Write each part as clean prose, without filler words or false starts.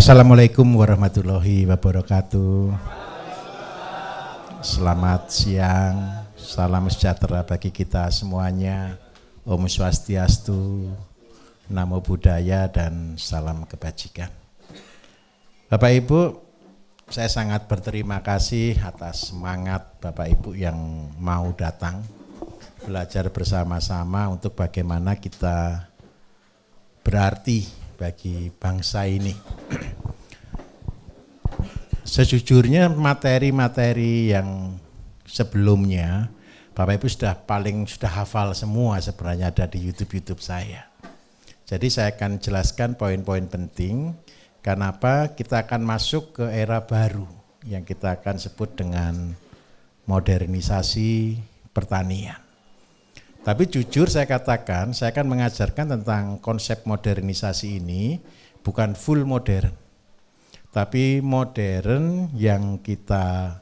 Assalamualaikum warahmatullahi wabarakatuh. Selamat siang, salam sejahtera bagi kita semuanya. Om Swastiastu, Namo Buddhaya, dan salam kebajikan. Bapak Ibu, saya sangat berterima kasih atas semangat Bapak Ibu yang mau datang belajar bersama-sama untuk bagaimana kita berarti bagi bangsa ini. Sejujurnya materi-materi yang sebelumnya Bapak Ibu sudah hafal semua sebenarnya, ada di YouTube saya. Jadi saya akan jelaskan poin-poin penting kenapa kita akan masuk ke era baru yang kita akan sebut dengan modernisasi pertanian. Tapi jujur saya katakan, saya akan mengajarkan tentang konsep modernisasi ini bukan full modern, tapi modern yang kita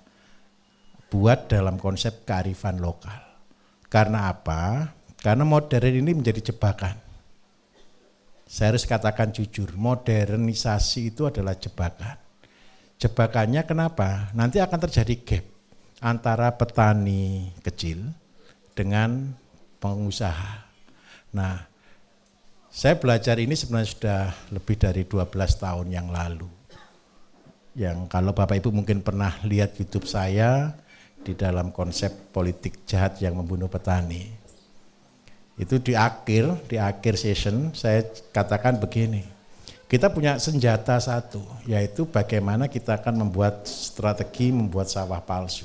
buat dalam konsep kearifan lokal. Karena apa? Karena modern ini menjadi jebakan. Saya harus katakan jujur, modernisasi itu adalah jebakan. Jebakannya kenapa? Nanti akan terjadi gap antara petani kecil dengan pengusaha. Nah, saya belajar ini sebenarnya sudah lebih dari 12 tahun yang lalu. Yang kalau Bapak Ibu mungkin pernah lihat YouTube saya di dalam konsep politik jahat yang membunuh petani. Itu di akhir session saya katakan begini. Kita punya senjata satu, yaitu bagaimana kita akan membuat strategi membuat sawah palsu.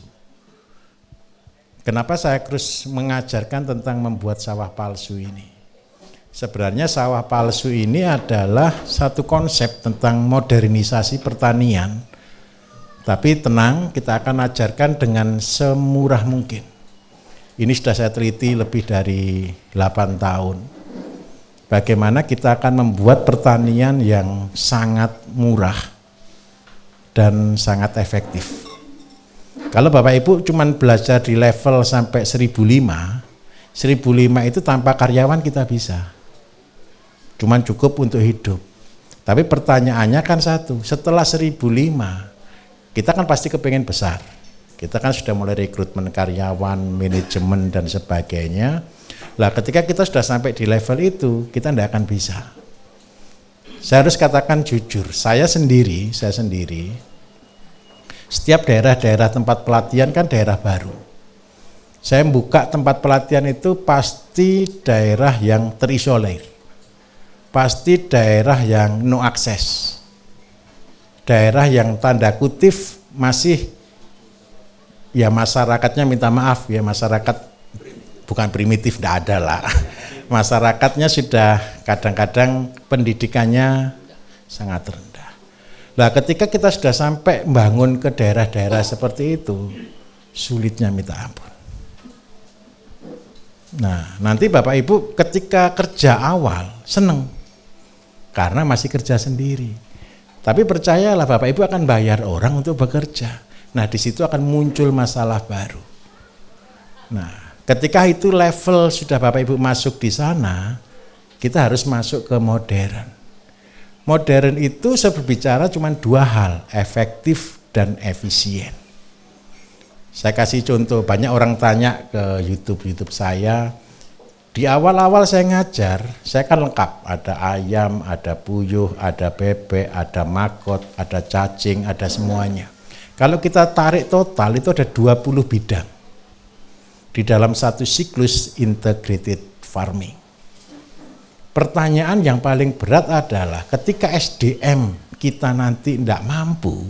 Kenapa saya terus mengajarkan tentang membuat sawah palsu ini? Sebenarnya sawah palsu ini adalah satu konsep tentang modernisasi pertanian. Tapi tenang, kita akan ajarkan dengan semurah mungkin. Ini sudah saya teliti lebih dari 8 tahun. Bagaimana kita akan membuat pertanian yang sangat murah dan sangat efektif. Kalau Bapak Ibu cuma belajar di level sampai 1.500 itu tanpa karyawan kita bisa. Cuman cukup untuk hidup. Tapi pertanyaannya kan satu, setelah 1.500 kita kan pasti kepengen besar. Kita kan sudah mulai rekrutmen karyawan, manajemen dan sebagainya. Lah ketika kita sudah sampai di level itu, kita tidak akan bisa. Saya harus katakan jujur, saya sendiri setiap daerah-daerah tempat pelatihan kan daerah baru. Saya membuka tempat pelatihan itu pasti daerah yang terisolir. Pasti daerah yang no akses. Daerah yang tanda kutip masih ya masyarakatnya minta maaf ya, masyarakat bukan primitif, tidak ada lah. Masyarakatnya sudah kadang-kadang pendidikannya sangat rendah. Nah ketika kita sudah sampai membangun ke daerah-daerah seperti itu, sulitnya minta ampun. Nah nanti Bapak Ibu ketika kerja awal seneng, karena masih kerja sendiri. Tapi percayalah Bapak Ibu akan bayar orang untuk bekerja. Nah di situ akan muncul masalah baru. Nah ketika itu level sudah Bapak Ibu masuk di sana, kita harus masuk ke modern. Modern itu saya berbicara cuma dua hal, efektif dan efisien. Saya kasih contoh, banyak orang tanya ke YouTube saya. Di awal-awal saya ngajar, saya kan lengkap, ada ayam, ada puyuh, ada bebek, ada maggot, ada cacing, ada semuanya. Kalau kita tarik total itu ada 20 bidang di dalam satu siklus integrated farming. Pertanyaan yang paling berat adalah ketika SDM kita nanti tidak mampu,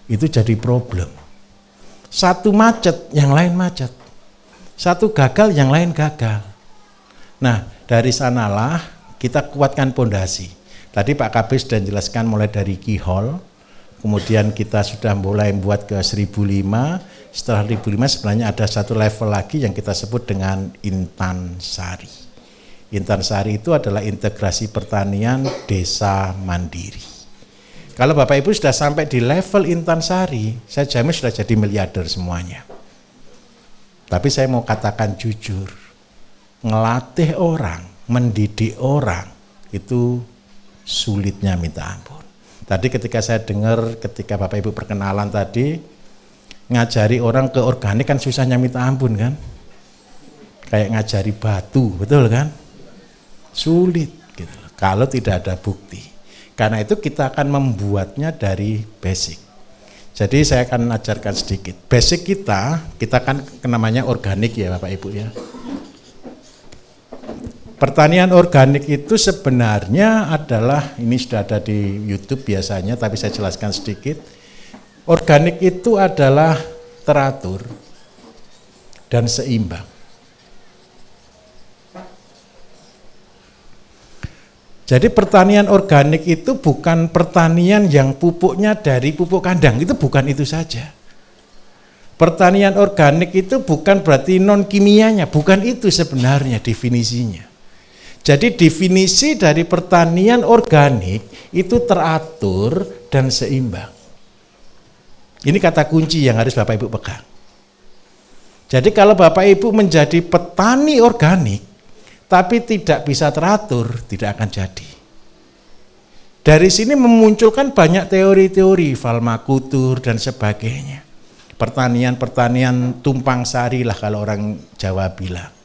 itu jadi problem. Satu macet, yang lain macet. Satu gagal, yang lain gagal. Nah, dari sanalah kita kuatkan pondasi. Tadi Pak Kabis sudah jelaskan mulai dari Kihol, kemudian kita sudah mulai membuat ke 1.500, setelah 1.500 sebenarnya ada satu level lagi yang kita sebut dengan Intansari. Intansari itu adalah integrasi pertanian desa mandiri. Kalau Bapak Ibu sudah sampai di level Intansari, saya jamin sudah jadi miliarder semuanya. Tapi saya mau katakan jujur, ngelatih orang, mendidik orang, itu sulitnya minta ampun. Tadi ketika saya dengar, ketika Bapak Ibu perkenalan tadi, ngajari orang ke organik kan susahnya minta ampun kan? Kayak ngajari batu, betul kan? Sulit gitu loh, kalau tidak ada bukti. Karena itu kita akan membuatnya dari basic. Jadi saya akan ajarkan sedikit. Basic kita kan namanya organik ya Bapak Ibu ya. Pertanian organik itu sebenarnya adalah, ini sudah ada di YouTube biasanya, tapi saya jelaskan sedikit. Organik itu adalah teratur dan seimbang. Jadi pertanian organik itu bukan pertanian yang pupuknya dari pupuk kandang, itu bukan itu saja. Pertanian organik itu bukan berarti non kimianya, bukan itu sebenarnya definisinya. Jadi definisi dari pertanian organik itu teratur dan seimbang. Ini kata kunci yang harus Bapak Ibu pegang. Jadi kalau Bapak Ibu menjadi petani organik tapi tidak bisa teratur, tidak akan jadi. Dari sini memunculkan banyak teori-teori permakultur dan sebagainya. Pertanian-pertanian tumpang sari lah kalau orang Jawa bilang.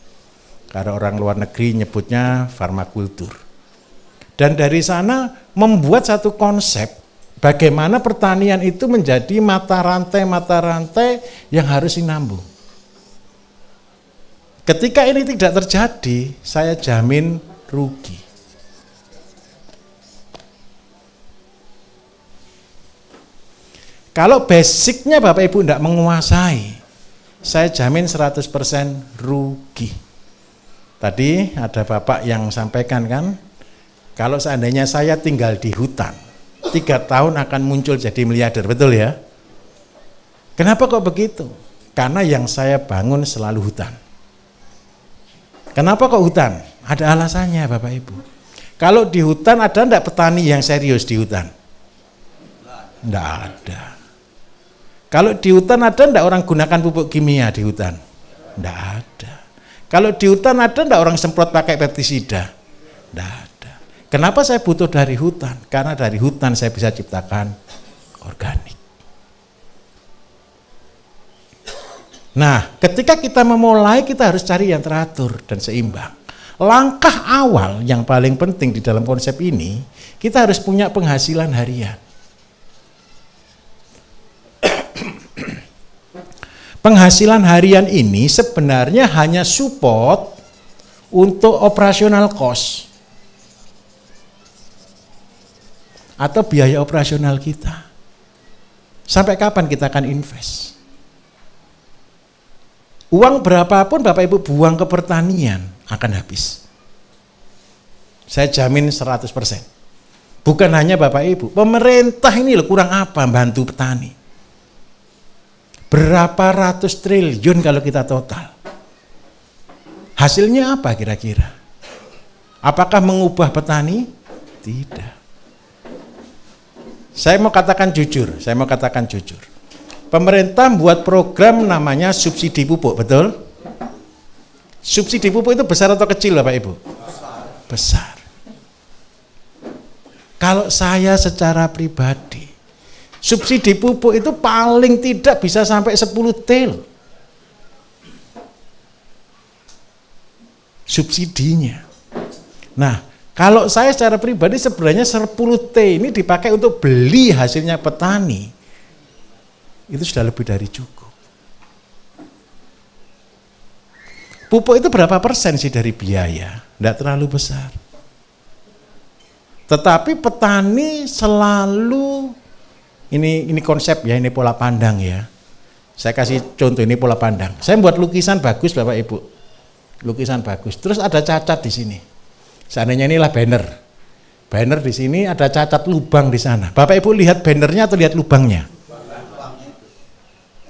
Kalau orang luar negeri nyebutnya permakultur. Dan dari sana membuat satu konsep bagaimana pertanian itu menjadi mata rantai yang harus sinambung. Ketika ini tidak terjadi, saya jamin rugi. Kalau basicnya Bapak Ibu tidak menguasai, saya jamin 100% rugi. Tadi ada Bapak yang sampaikan kan, kalau seandainya saya tinggal di hutan, 3 tahun akan muncul jadi miliarder, betul ya? Kenapa kok begitu? Karena yang saya bangun selalu hutan. Kenapa kok hutan? Ada alasannya Bapak Ibu. Kalau di hutan ada enggak petani yang serius di hutan? Enggak ada. Kalau di hutan ada enggak orang gunakan pupuk kimia di hutan? Enggak ada. Kalau di hutan ada enggak orang semprot pakai pestisida? Enggak ada. Kenapa saya butuh dari hutan? Karena dari hutan saya bisa ciptakan organik. Nah, ketika kita memulai, kita harus cari yang teratur dan seimbang. Langkah awal yang paling penting di dalam konsep ini, kita harus punya penghasilan harian. Penghasilan harian ini sebenarnya hanya support untuk operasional cost atau biaya operasional kita. Sampai kapan kita akan invest? Uang berapapun Bapak Ibu buang ke pertanian akan habis. Saya jamin 100%. Bukan hanya Bapak Ibu, pemerintah ini loh kurang apa bantu petani. Berapa ratus triliun kalau kita total. Hasilnya apa kira-kira? Apakah mengubah petani? Tidak. Saya mau katakan jujur. Pemerintah membuat program namanya subsidi pupuk, betul? Subsidi pupuk itu besar atau kecil Bapak Ibu? Besar. Kalau saya secara pribadi, subsidi pupuk itu paling tidak bisa sampai 10 T. Subsidinya. Nah, kalau saya secara pribadi sebenarnya 10 T ini dipakai untuk beli hasilnya petani. Itu sudah lebih dari cukup. Pupuk itu berapa persen sih dari biaya? Tidak terlalu besar. Tetapi petani selalu, ini konsep ya, ini pola pandang ya. Saya kasih contoh, ini pola pandang. Saya buat lukisan bagus Bapak Ibu. Lukisan bagus. Terus ada cacat di sini. Seandainya inilah banner. Banner di sini ada cacat lubang di sana. Bapak Ibu lihat bannernya atau lihat lubangnya?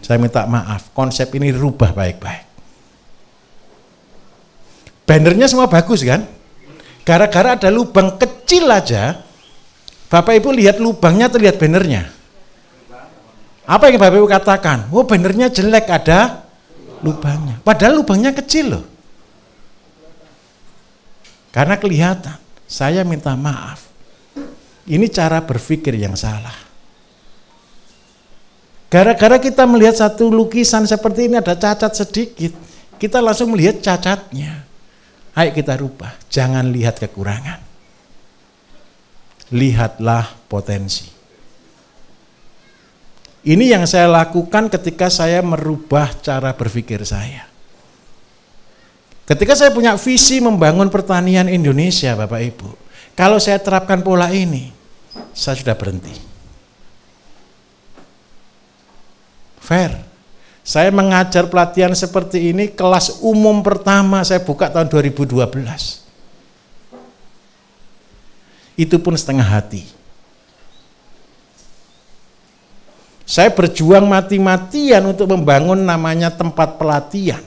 Saya minta maaf, konsep ini rubah baik-baik. Bannernya semua bagus kan? Gara-gara ada lubang kecil aja, Bapak Ibu lihat lubangnya atau lihat bannernya? Apa yang Bapak Ibu katakan? Oh, bannernya jelek, ada lubangnya. Padahal lubangnya kecil loh. Karena kelihatan, saya minta maaf. Ini cara berpikir yang salah. Gara-gara kita melihat satu lukisan seperti ini ada cacat sedikit, kita langsung melihat cacatnya. Ayo kita rubah, jangan lihat kekurangan. Lihatlah potensi. Ini yang saya lakukan ketika saya merubah cara berpikir saya. Ketika saya punya visi membangun pertanian Indonesia, Bapak Ibu, kalau saya terapkan pola ini, saya sudah berhenti. Fair. Saya mengajar pelatihan seperti ini, kelas umum pertama saya buka tahun 2012. Itu pun setengah hati. Saya berjuang mati-matian untuk membangun namanya tempat pelatihan.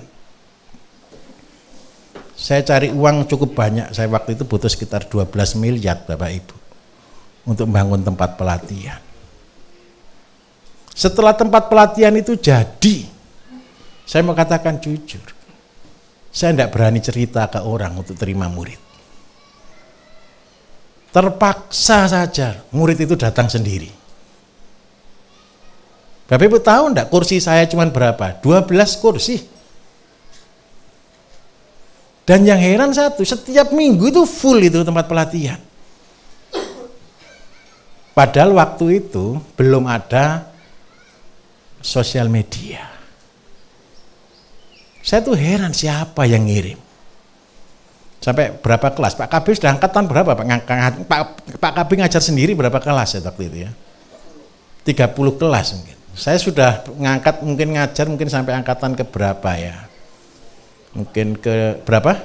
Saya cari uang cukup banyak, saya waktu itu butuh sekitar 12 miliar Bapak Ibu untuk membangun tempat pelatihan. Setelah tempat pelatihan itu jadi, saya mau katakan jujur, saya tidak berani cerita ke orang untuk terima murid. Terpaksa saja murid itu datang sendiri. Bapak Ibu tahu enggak kursi saya cuma berapa? 12 kursi. Dan yang heran satu, setiap minggu itu full itu tempat pelatihan. Padahal waktu itu belum ada sosial media. Saya tuh heran siapa yang ngirim. Sampai berapa kelas? Pak KB sudah angkatan berapa? Pak KB ngajar sendiri berapa kelas ya waktu itu ya? 30 kelas mungkin. Saya sudah ngangkat mungkin ngajar mungkin sampai angkatan ke berapa ya? Mungkin ke berapa?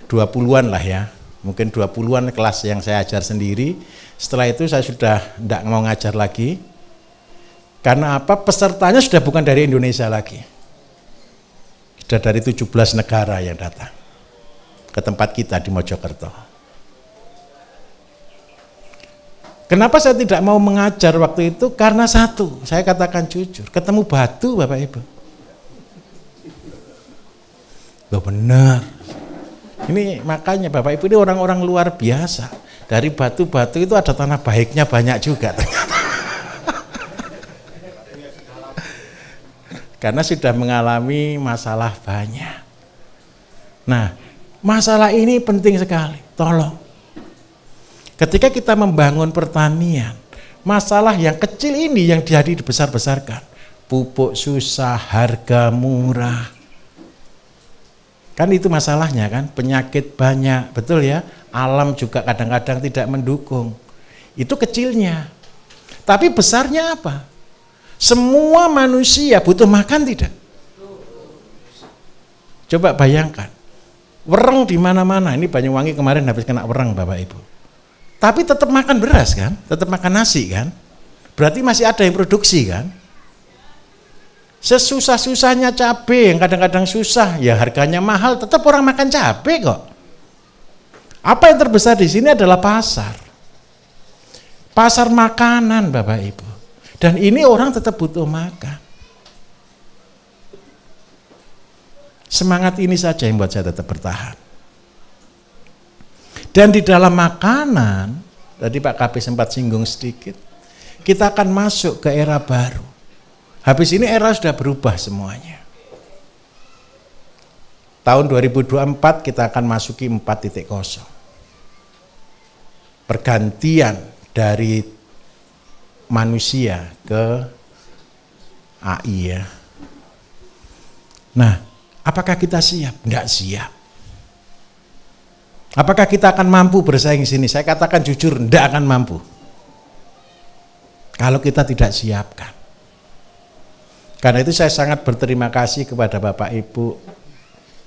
20-an lah ya. Mungkin 20-an kelas yang saya ajar sendiri. Setelah itu saya sudah tidak mau ngajar lagi. Karena apa? Pesertanya sudah bukan dari Indonesia lagi. Sudah dari 17 negara yang datang ke tempat kita di Mojokerto. Kenapa saya tidak mau mengajar waktu itu? Karena satu, saya katakan jujur, ketemu batu Bapak Ibu. Loh benar. Ini makanya Bapak Ibu ini orang-orang luar biasa. Dari batu-batu itu ada tanah baiknya banyak juga ternyata. Karena sudah mengalami masalah banyak. Nah, masalah ini penting sekali. Tolong. Ketika kita membangun pertanian, masalah yang kecil ini yang jadi dibesar-besarkan. Pupuk susah, harga murah. Kan itu masalahnya kan, penyakit banyak, betul ya? Alam juga kadang-kadang tidak mendukung. Itu kecilnya. Tapi besarnya apa? Semua manusia butuh makan tidak? Coba bayangkan. Wereng di mana-mana. Ini Banyuwangi kemarin habis kena wereng Bapak Ibu. Tapi tetap makan beras kan? Tetap makan nasi kan? Berarti masih ada yang produksi kan? Sesusah-susahnya cabai yang kadang-kadang susah, ya harganya mahal, tetap orang makan cabai kok. Apa yang terbesar di sini adalah pasar. Pasar makanan Bapak Ibu. Dan ini orang tetap butuh makan. Semangat ini saja yang buat saya tetap bertahan. Dan di dalam makanan, tadi Pak KB sempat singgung sedikit, kita akan masuk ke era baru. Habis ini era sudah berubah semuanya. Tahun 2024 kita akan masuki 4.0. Pergantian dari manusia ke AI ya. Nah, apakah kita siap? Enggak siap. Apakah kita akan mampu bersaing di sini? Saya katakan jujur, enggak akan mampu. Kalau kita tidak siapkan. Karena itu saya sangat berterima kasih kepada Bapak Ibu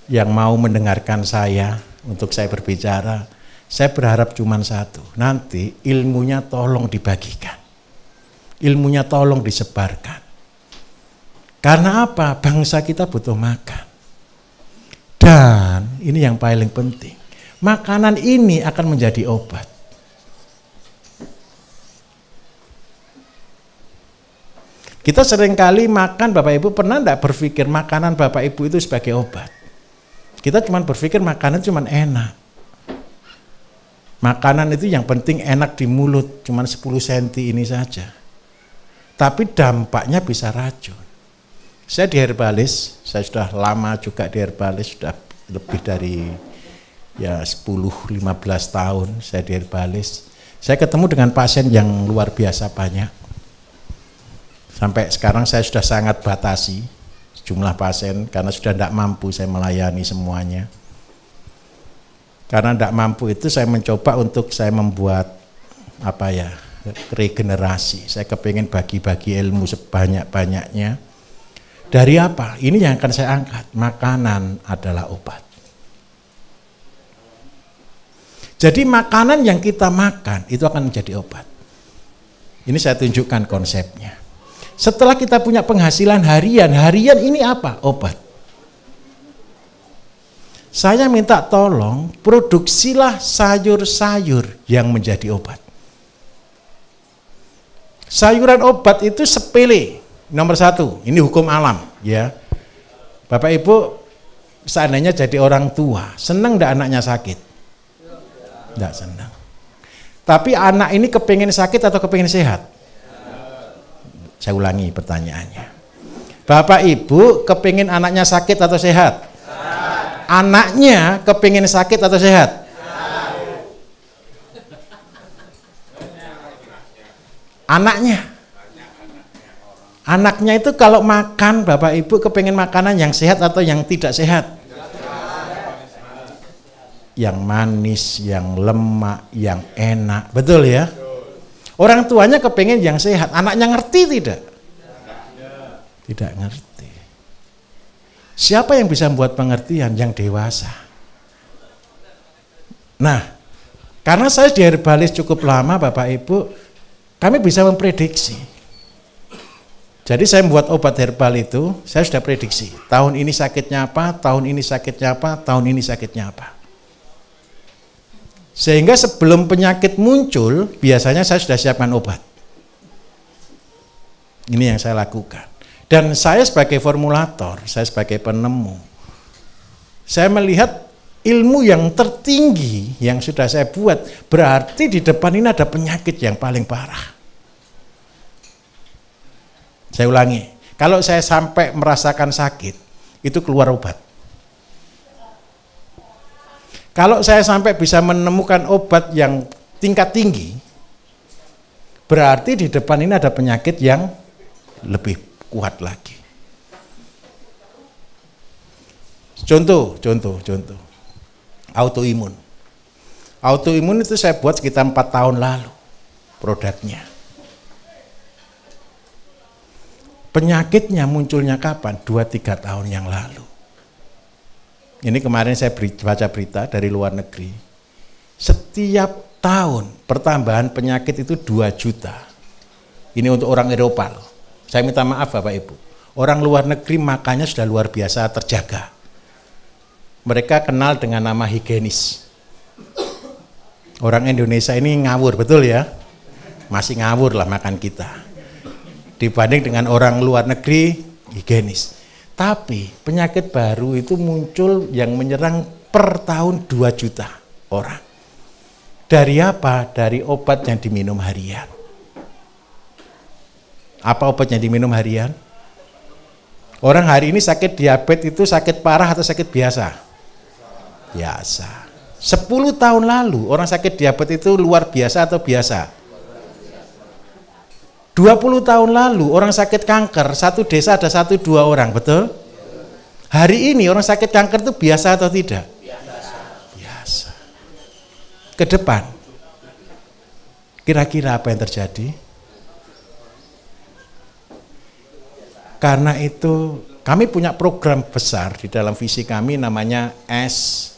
yang mau mendengarkan saya untuk saya berbicara. Saya berharap cuma satu, nanti ilmunya tolong dibagikan. Ilmunya tolong disebarkan. Karena apa? Bangsa kita butuh makan. Dan ini yang paling penting. Makanan ini akan menjadi obat. Kita seringkali makan, Bapak Ibu pernah enggak berpikir makanan Bapak Ibu itu sebagai obat? Kita cuma berpikir makanan cuma enak. Makanan itu yang penting enak di mulut, cuman 10 cm ini saja. Tapi dampaknya bisa racun. Saya di Herbalis, saya sudah lama juga di Herbalis, sudah lebih dari ya 10-15 tahun saya di Herbalis. Saya ketemu dengan pasien yang luar biasa banyak. Sampai sekarang saya sudah sangat batasi jumlah pasien karena sudah tidak mampu saya melayani semuanya. Karena tidak mampu itu saya mencoba untuk saya membuat regenerasi. Saya kepingin bagi-bagi ilmu sebanyak-banyaknya. Dari apa? Ini yang akan saya angkat. Makanan adalah obat. Jadi makanan yang kita makan itu akan menjadi obat. Ini saya tunjukkan konsepnya. Setelah kita punya penghasilan harian ini apa? Obat. Saya minta tolong produksilah sayur-sayur yang menjadi obat. Sayuran obat itu sepele. Nomor 1, ini hukum alam ya. Bapak Ibu seandainya jadi orang tua, senang enggak anaknya sakit? Enggak senang. Tapi anak ini kepingin sakit atau kepingin sehat? Saya ulangi pertanyaannya. Bapak Ibu kepingin anaknya sakit atau sehat? Anaknya kepingin sakit atau sehat? Anaknya itu kalau makan, Bapak Ibu kepingin makanan yang sehat atau yang tidak sehat? Yang manis, yang lemak, yang enak, betul ya? Orang tuanya kepingin yang sehat, anaknya ngerti tidak? Tidak ngerti. Siapa yang bisa membuat pengertian? Yang dewasa. Nah, karena saya di Herbalis cukup lama Bapak Ibu, kami bisa memprediksi. Jadi saya membuat obat herbal itu, saya sudah prediksi. Tahun ini sakitnya apa, tahun ini sakitnya apa, tahun ini sakitnya apa. Sehingga sebelum penyakit muncul, biasanya saya sudah siapkan obat. Ini yang saya lakukan. Dan saya sebagai formulator, saya sebagai penemu, saya melihat ilmu yang tertinggi yang sudah saya buat, berarti di depan ini ada penyakit yang paling parah. Saya ulangi, kalau saya sampai merasakan sakit, itu keluar obat. Kalau saya sampai bisa menemukan obat yang tingkat tinggi, berarti di depan ini ada penyakit yang lebih kuat lagi. Contoh. Autoimun. Autoimun itu saya buat sekitar 4 tahun lalu produknya. Penyakitnya munculnya kapan? 2-3 tahun yang lalu. Ini kemarin saya baca berita dari luar negeri. Setiap tahun pertambahan penyakit itu 2 juta. Ini untuk orang Eropa loh. Saya minta maaf Bapak Ibu. Orang luar negeri makannya sudah luar biasa terjaga. Mereka kenal dengan nama higienis. Orang Indonesia ini ngawur, betul ya? Masih ngawur lah makan kita. Dibanding dengan orang luar negeri, higienis. Tapi penyakit baru itu muncul yang menyerang per tahun 2 juta orang. Dari apa? Dari obat yang diminum harian. Apa obat yang diminum harian? Orang hari ini sakit diabetes itu sakit parah atau sakit biasa? Biasa. 10 tahun lalu orang sakit diabetes itu luar biasa atau biasa? 20 tahun lalu orang sakit kanker, satu desa ada 1-2 orang, betul? Hari ini orang sakit kanker itu biasa atau tidak? Biasa. Ke depan, kira-kira apa yang terjadi? Karena itu kami punya program besar di dalam visi kami namanya STNG,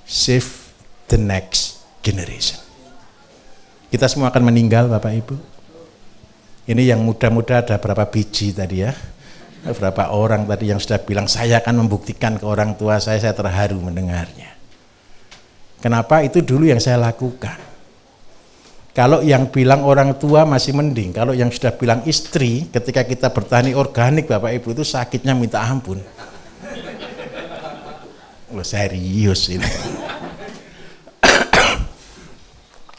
Save the Next Generation. Kita semua akan meninggal Bapak Ibu. Ini yang muda-muda ada berapa biji tadi ya? Berapa orang tadi yang sudah bilang saya akan membuktikan ke orang tua saya terharu mendengarnya. Kenapa? Itu dulu yang saya lakukan. Kalau yang bilang orang tua masih mending, kalau yang sudah bilang istri, ketika kita bertani organik Bapak Ibu itu sakitnya minta ampun. Loh, serius ini.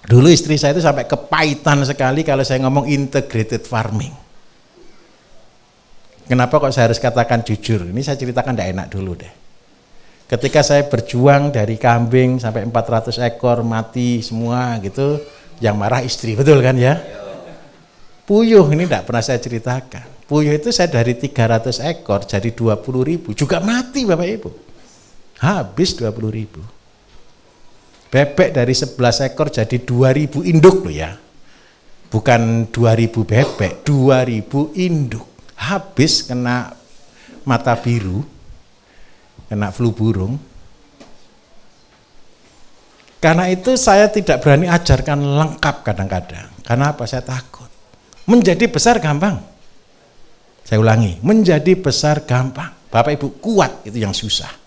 Dulu istri saya itu sampai kepahitan sekali kalau saya ngomong integrated farming. Kenapa kok saya harus katakan jujur? Ini saya ceritakan tidak enak dulu deh. Ketika saya berjuang dari kambing sampai 400 ekor mati semua gitu, yang marah istri, betul kan ya? Puyuh ini tidak pernah saya ceritakan. Puyuh itu saya dari 300 ekor jadi 20.000, juga mati Bapak Ibu. Habis 20.000. Bebek dari 11 ekor jadi 2.000 induk loh ya. Bukan 2.000 bebek, 2.000 induk. Habis kena mata biru, kena flu burung. Karena itu saya tidak berani ajarkan lengkap kadang-kadang. Karena apa? Saya takut. Menjadi besar gampang. Saya ulangi, menjadi besar gampang. Bapak Ibu kuat itu yang susah.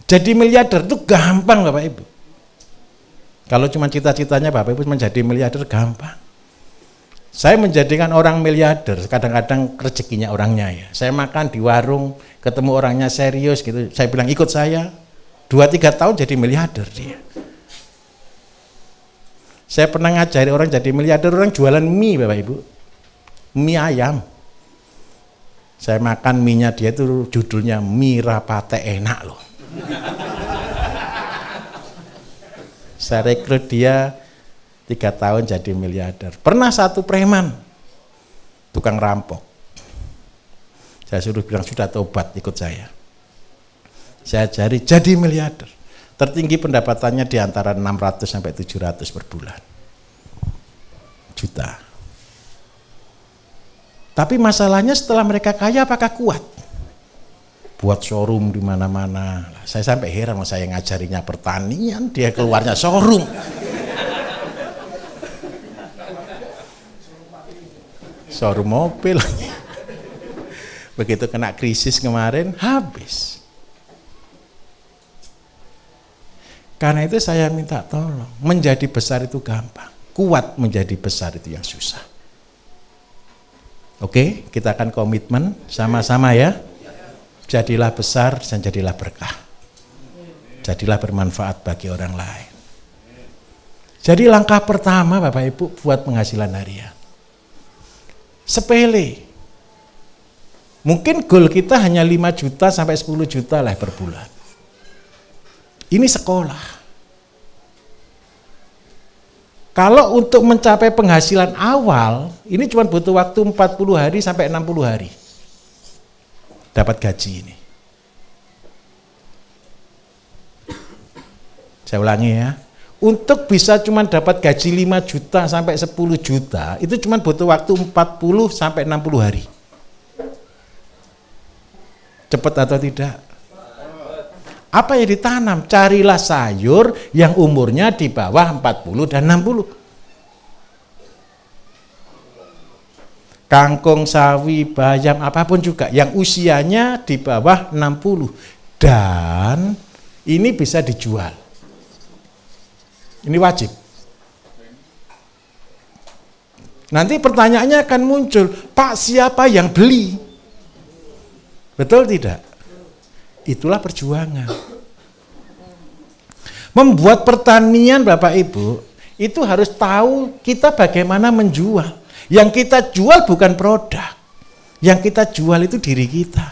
Jadi miliarder itu gampang Bapak Ibu. Kalau cuma cita-citanya Bapak Ibu menjadi miliarder gampang. Saya menjadikan orang miliarder, kadang-kadang rezekinya orangnya ya. Saya makan di warung, ketemu orangnya serius gitu. Saya bilang ikut saya, 2-3 tahun jadi miliarder dia. Saya pernah ngajari orang jadi miliarder, orang jualan mie Bapak Ibu. Mie ayam. Saya makan mie-nya dia itu judulnya mie rapate enak loh. Saya rekrut dia 3 tahun jadi miliarder. Pernah satu preman, tukang rampok. Saya suruh bilang sudah tobat ikut saya. Saya ajari jadi miliarder. Tertinggi pendapatannya di antara 600 sampai 700 per bulan. Juta. Tapi masalahnya setelah mereka kaya apakah kuat? Buat showroom di mana-mana. Saya sampai heran, saya ngajarinya pertanian, dia keluarnya showroom. Showroom mobil. Begitu kena krisis kemarin, habis. Karena itu saya minta tolong, menjadi besar itu gampang. Kuat menjadi besar itu yang susah. Oke, kita akan komitmen sama-sama ya. Jadilah besar dan jadilah berkah. Jadilah bermanfaat bagi orang lain. Jadi langkah pertama Bapak Ibu buat penghasilan harian. Sepele. Mungkin goal kita hanya 5 juta sampai 10 juta lah per bulan. Ini sekolah. Kalau untuk mencapai penghasilan awal, ini cuma butuh waktu 40 hari sampai 60 hari. Dapat gaji ini. Saya ulangi ya. Untuk bisa cuma dapat gaji 5 juta sampai 10 juta, itu cuma butuh waktu 40 sampai 60 hari. Cepat atau tidak? Apa yang ditanam? Carilah sayur yang umurnya di bawah 40 dan 60. Kangkung, sawi, bayam, apapun juga yang usianya di bawah 60 dan ini bisa dijual. Ini wajib. Nanti pertanyaannya akan muncul, Pak siapa yang beli? Betul tidak? Itulah perjuangan. Membuat pertanian Bapak Ibu, itu harus tahu kita bagaimana menjual. Yang kita jual bukan produk. Yang kita jual itu diri kita.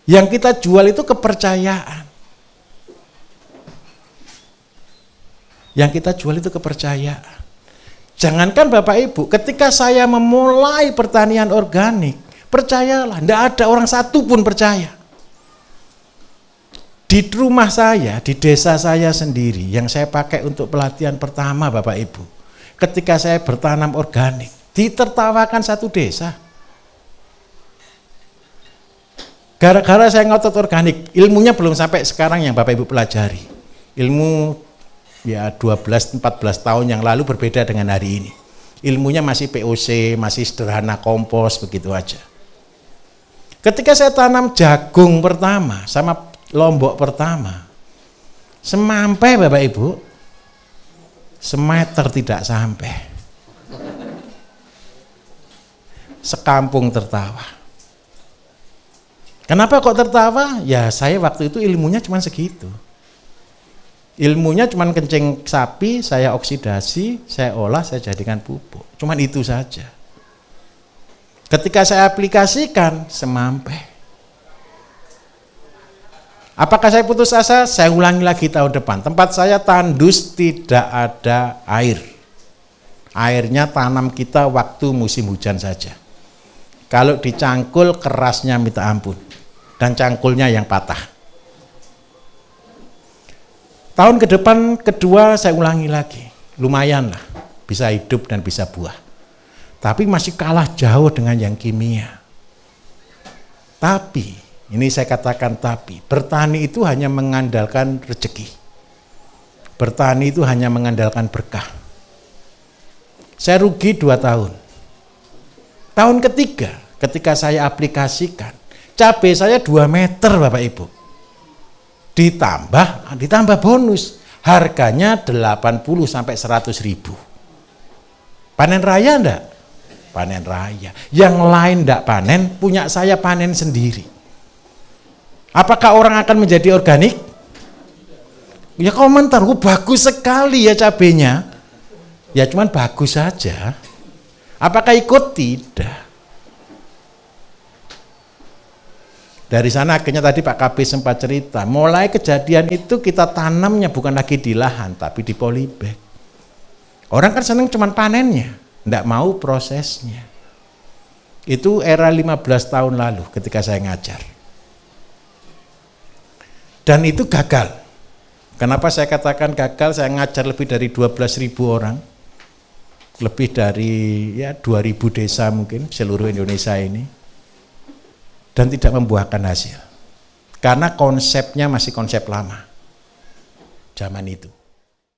Yang kita jual itu kepercayaan. Yang kita jual itu kepercayaan. Jangankan Bapak Ibu, ketika saya memulai pertanian organik, percayalah, tidak ada orang satu pun percaya. Di rumah saya, di desa saya sendiri, yang saya pakai untuk pelatihan pertama Bapak Ibu, ketika saya bertanam organik, ditertawakan satu desa. Gara-gara saya ngotot organik, ilmunya belum sampai sekarang yang Bapak Ibu pelajari. Ilmu ya 12-14 tahun yang lalu berbeda dengan hari ini. Ilmunya masih POC, masih sederhana kompos, begitu aja. Ketika saya tanam jagung pertama, sama lombok pertama, semampai Bapak Ibu, semeter tidak sampai. Sekampung tertawa. Kenapa kok tertawa? Ya saya waktu itu ilmunya cuma segitu. Ilmunya cuma kencing sapi, saya oksidasi, saya olah, saya jadikan pupuk. Cuman itu saja. Ketika saya aplikasikan, semampai. Apakah saya putus asa? Saya ulangi lagi tahun depan. Tempat saya tandus tidak ada air. Airnya tanam kita waktu musim hujan saja. Kalau dicangkul kerasnya minta ampun. Dan cangkulnya yang patah. Tahun ke depan kedua saya ulangi lagi. Lumayan lah. Bisa hidup dan bisa buah. Tapi masih kalah jauh dengan yang kimia. Tapi, ini saya katakan tapi, bertani itu hanya mengandalkan rezeki. Bertani itu hanya mengandalkan berkah. Saya rugi 2 tahun. Tahun ketiga, ketika saya aplikasikan, cabai saya 2 meter Bapak Ibu. Ditambah bonus. Harganya 80 sampai 100 ribu. Panen raya enggak? Panen raya. Yang lain enggak panen, punya saya panen sendiri. Apakah orang akan menjadi organik? Ya komentar, bagus sekali ya cabenya. Ya cuman bagus saja. Apakah ikut? Tidak. Dari sana akhirnya tadi Pak KB sempat cerita, mulai kejadian itu kita tanamnya bukan lagi di lahan, tapi di polybag. Orang kan seneng cuman panennya, enggak mau prosesnya. Itu era 15 tahun lalu ketika saya ngajar. Dan itu gagal. Kenapa saya katakan gagal? Saya ngajar lebih dari 12.000 orang. Lebih dari ya 2.000 desa mungkin seluruh Indonesia ini. Dan tidak membuahkan hasil. Karena konsepnya masih konsep lama. Zaman itu.